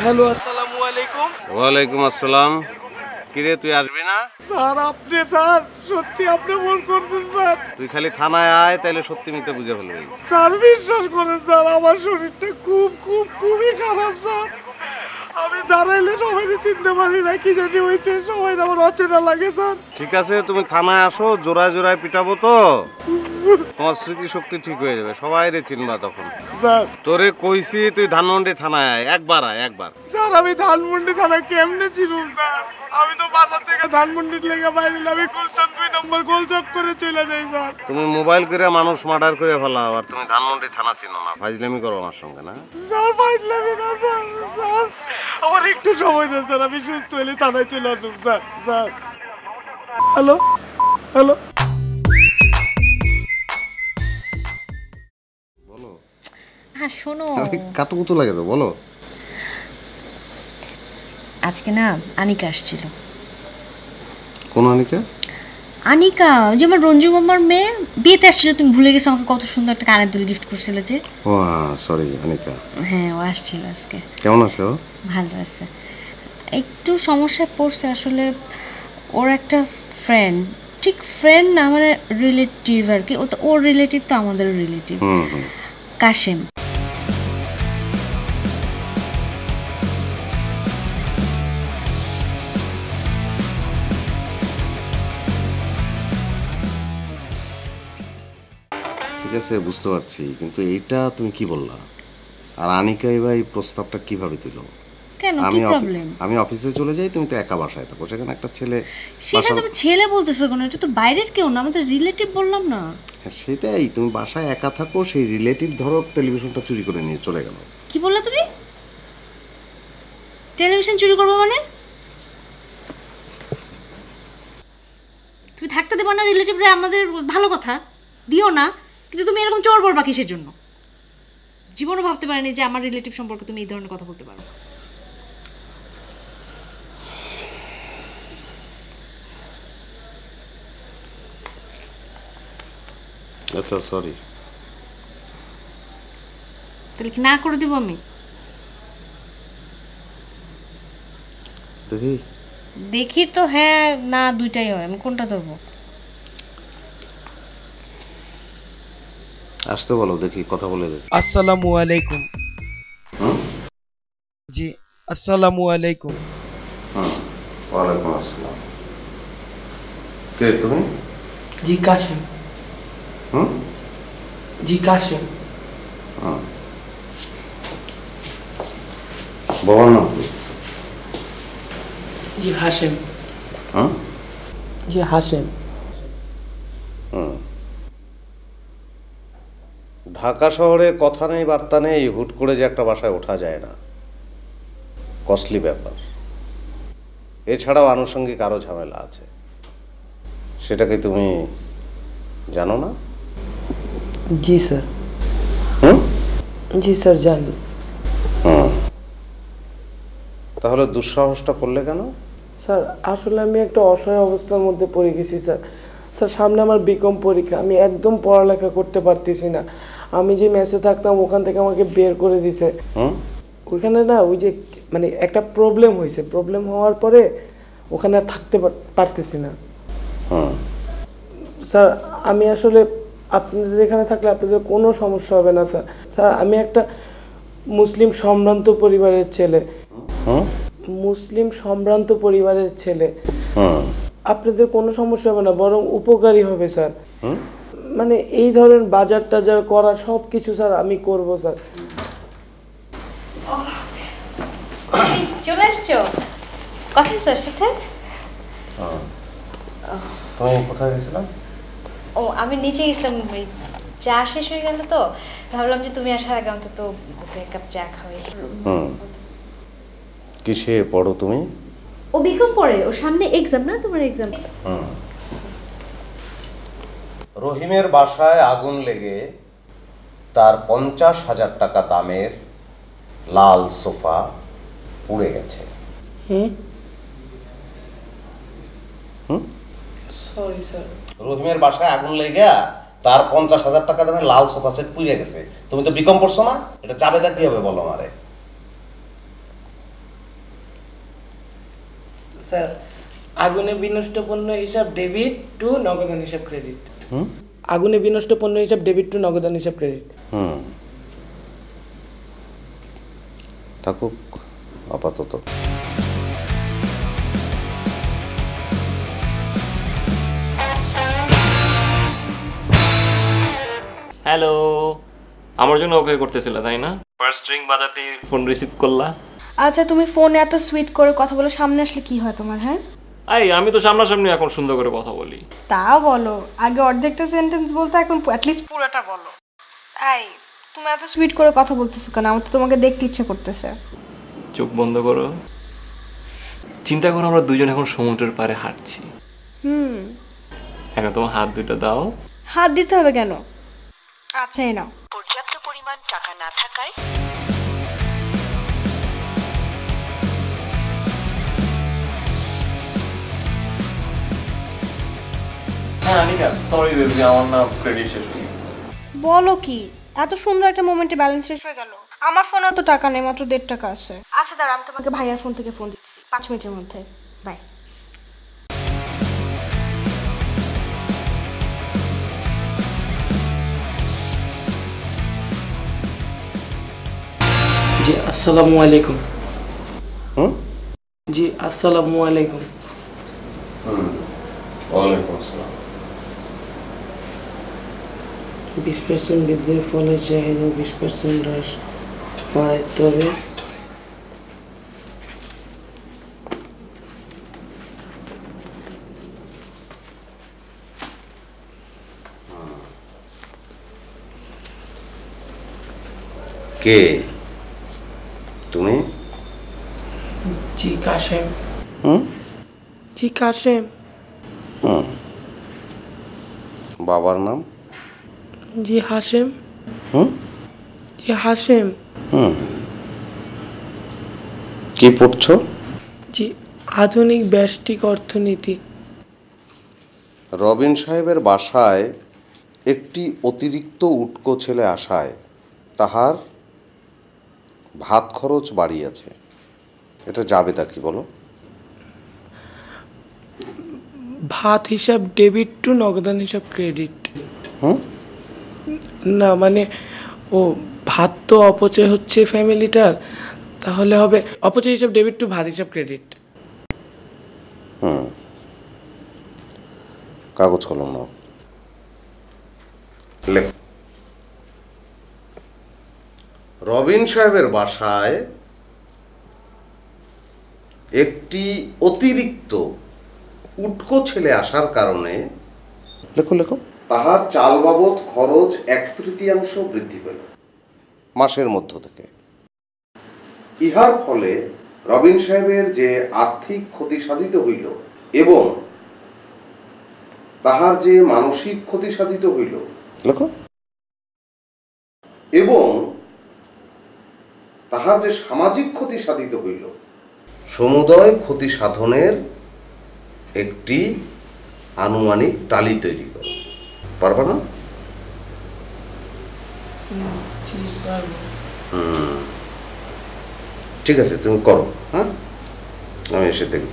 Hello, আসসালামু আলাইকুম। ওয়ালাইকুম আসসালাম। কিরে তুই আসবি না? স্যার আপনি স্যার সত্যি আপনি ফোন করছেন স্যার। তুই খালি থানায় আয়, তাইলে সত্যি মিথ্যে বুঝে ফেলবি। স্যার বিশ্বাস করেন স্যার, আমার শরীরটা খুবই খারাপ স্যার। আমি দাঁড়াইলে সবাই চিনতে পারি না, কি জানি হয়েছে, সবাই আমার অচেনা লাগে স্যার। ঠিক আছে, তুমি থানায় আসো, জোড়ায় জোড়ায় পিটাবো তো তোমার স্মৃতিশক্তি ঠিক হয়ে যাবে, সবাই রে চিনবা তখন। স্যার তোরে কইছি তুই ধানমন্ডি থানায় আয়, একবার আয়, একবার। স্যার আমি ধানমন্ডি থানা কেমনে ছিলাম স্যার? আমি তো বাসা থেকে ধানমন্ডির লেগে বাইরে, আমি গুলশান 2 নম্বর গোলচক করে চলে যাই স্যার। তুমি মোবাইল করে মানুষ মার্ডার করে ফেলাও, আর তুমি ধানমন্ডি থানা চিনো না? ফাইজলামি করো আমার সঙ্গে না? স্যার ফাইজলামি না স্যার, স্যার আমার একটু সময় দেন স্যার, আমি সুস্থ হলে থানায় চলে আসুন স্যার। Sir hello hello. বলো। হ্যাঁ শোনো, কাতুকুতু লাগে তো, বলো। আজকে না আনিকা আসছিল। কোন আনিকা? আনিকা ওই যে আমার রঞ্জু মামার মেয়ে, বিয়েতে আসছিল। তুমি ভুলে গেছো? আমাকে কত সুন্দর একটা কানের দুল গিফট করছিল যে। ও সরি, আনিকা। হ্যাঁ ও আসছিল আজকে। কেমন আছে ও? ভালো আছে, একটু সমস্যায় পড়ছে আসলে। ওর একটা ফ্রেন্ড, ঠিক ফ্রেন্ড না মানে রিলেটিভ আর কি, ও তো ওর রিলেটিভ তো আমাদেরও রিলেটিভ, কাশেম। ঠিক আছে, বুঝতে পারছি, কিন্তু এইটা তুমি কি বললা? আর আনিকা এবার এই প্রস্তাবটা কিভাবে দিল? কেন, কি প্রবলেম? আমি অফিসে চলে যাই, তুমি তো একা বাসায় থাকো, সেখানে একটা ছেলে। সেখানে তুমি ছেলে বলতেছো কেন? এটা তো বাইরের কেউ না, আমাদের রিলেটিভ বললাম না? হ্যাঁ সেটাই, তুমি বাসায় একা থাকো, সেই রিলেটিভ ধরো টেলিভিশনটা চুরি করে নিয়ে চলে গেল। কি বললা তুমি? টেলিভিশন চুরি করবো মানে? তুমি থাকতে দেবো না রিলেটিভরা? আমাদের ভালো কথা, দিও না, কিন্তু তুমি এরকম চোর বলবা কিসের জন্য? জীবনও ভাবতে পারিনি যে আমার রিলেটিভ সম্পর্কে তুমি এই ধরনের কথা বলতে পারো। আচ্ছা সরি। তাহলে কি না করে দেবো আমি? দেখি দেখি তো, হ্যাঁ না দুইটাই হয়, আমি কোনটা ধরবো? আসতে বলো, দেখি কথা বলে দেখি। আসসালামু আলাইকুম। জি আসসালামু আলাইকুম। ওয়ালাইকুম আসসালাম। কে তুমি? জি কাশেম। জি কাশেম। বাবার নাম কি? জি হাশেম। জি হাশেম। ঢাকা শহরে কথা নেই বার্তা নেই, হুট করে যে একটা বাসায় ওঠা যায় না, কস্টলি ব্যাপার। এছাড়াও আনুষঙ্গিক আরো ঝামেলা আছে, সেটাকে তুমি জানো না? জি স্যার। জি স্যার জানি। তাহলে দুঃসাহসটা করলে কেন? স্যার আসলে আমি একটা অসহায় অবস্থার মধ্যে পড়ে গেছি স্যার। স্যার সামনে আমার বিকম পরীক্ষা, আমি একদম পড়ালেখা করতে পারতেছি না। আমি যে মেসে থাকতাম ওখান থেকে আমাকে বের করে দিছে। ওইখানে না ওই যে মানে একটা প্রবলেম হয়েছে, প্রবলেম হওয়ার পরে ওখানে আর থাকতে পারতেছি না। স্যার আমি আসলে আপনাদের এখানে থাকলে আপনাদের কোনো সমস্যা হবে না স্যার। স্যার আমি একটা মুসলিম সম্ভ্রান্ত পরিবারের ছেলে। মুসলিম সম্ভ্রান্ত পরিবারের ছেলে, আপনাদের কোনো সমস্যা হবে না, বরং উপকারী হবে স্যার। মানে এই ধরনের বাজার টাজার করা সব কিছু স্যার আমি করব স্যার। চলে আসছো কথা স্যার সাথে? তুমি কোথায় গেছিলাম? ও আমি নিচে গেছিলাম, চা শেষ হয়ে গেল তো ভাবলাম যে তুমি আসার আগে অন্তত এক কাপ চা খাওয়াই। কিসে পড়ো তুমি? ও বিকম পড়ে, ও সামনে এক্সাম না? তোমার এক্সাম। রহিমের বাসায় আগুন লেগে তার 50,000 টাকা দামের লাল সোফা পুড়ে গেছে। Sorry sir. রহিমের বাসায় আগুন লেগে তার 50,000 টাকা দামের লাল সোফা সেট পুড়ে গেছে। তুমি তো বিকম পড়ছো না, এটা চাবেদা কি হবে বলো আমারে? স্যার আগুনে বিনষ্ট পণ্য হিসাব ডেবিট টু নগদান হিসাব ক্রেডিট। আগুনে বিনষ্ট পণ্য হিসাব ডেবিট টু নগদান হিসাব ক্রেডিট। থাকুক আপাতত। হ্যালো, আমার জন্য ওকে করতেছিল তাই না? ফার্স্ট রিং বাজাতে ফোন রিসিভ করলা। আচ্ছা তুমি ফোনে এত সুইট করে কথা বলো, সামনে আসলে কি হয় তোমার? হ্যাঁ আমি তো সামনাসামনি এখন সুন্দর করে কথা বলি। তা বলো, আগে অর্ধেকটা সেন্টেন্স বলতে এখন অ্যাটলিস্ট পুরোটা বলো। তুমি এত সুইট করে কথা বলতেছো কেন? আমার তো তোমাকে দেখতে ইচ্ছে করতেছে। চোখ বন্ধ করো, চিন্তা করো আমরা দুজন এখন সমুদ্রের পাড়ে হাঁটছি। এখন তোমার হাত দুটো দাও। হাত দিতে হবে কেন? আচ্ছা এই নাও। পর্যাপ্ত পরিমাণ টাকা না থাকায় হ্যাঁ আনিকা, সরি বেবি, আমার না ক্রেডিট শেষ হয়ে গেছে। বলো কি, এত সুন্দর একটা মোমেন্টে ব্যালেন্স শেষ হয়ে গেল? আমার ফোনেও তো টাকা নেই, মাত্র 1.5 টাকা আছে। আচ্ছা দাঁড়া, আমি তোমাকে ভাইয়ার ফোন থেকে ফোন দিচ্ছি 5 মিনিটের মধ্যে। বাই। জি আসসালামু আলাইকুম। জি আসসালামু আলাইকুম। ওয়ালাইকুম আসসালাম। 20% বৃদ্ধির ফলে চাহিদা 20% হ্রাস পায়, তবে কে তুমি? জি কাশেম। জি কাশেম। বাবার নাম? জি হাশেম। জি হাশেম। কি পড়ছো? জি আধুনিক ব্যষ্টিক অর্থনীতি। রবিন সাহেবের বাসায় একটি অতিরিক্ত উটকো ছেলে আসায় তাহার ভাত খরচ বাড়িয়েছে। এটা জাবেদা কি বলো? ভাত হিসাব ডেবিট টু নগদান হিসাব ক্রেডিট। না মানে ও ভাত তো অপচয় হচ্ছে ফ্যামিলিটার, তাহলে হবে অপচয় হিসাব ডেবিট টু ভাত হিসাব ক্রেডিট। কাগজ কলম নাও, লেখ। রবিন সাহেবের বাসায় একটি অতিরিক্ত উটকো ছেলে আসার কারণে লেখো লেখো তাহার চাল বাবদ খরচ 1/3 বৃদ্ধি পেল মাসের মধ্য থেকে। ইহার ফলে রবিন সাহেবের যে আর্থিক ক্ষতি সাধিত হইল এবং তাহার যে মানসিক ক্ষতি সাধিত হইল, লেখো, এবং তাহার যে সামাজিক ক্ষতি সাধিত হইল, সমুদয় ক্ষতি সাধনের একটি আনুমানিক টালি তৈরি করো। পারবা না? ঠিক আছে, তুমি করো। হ্যাঁ, আমি এসে দেখব।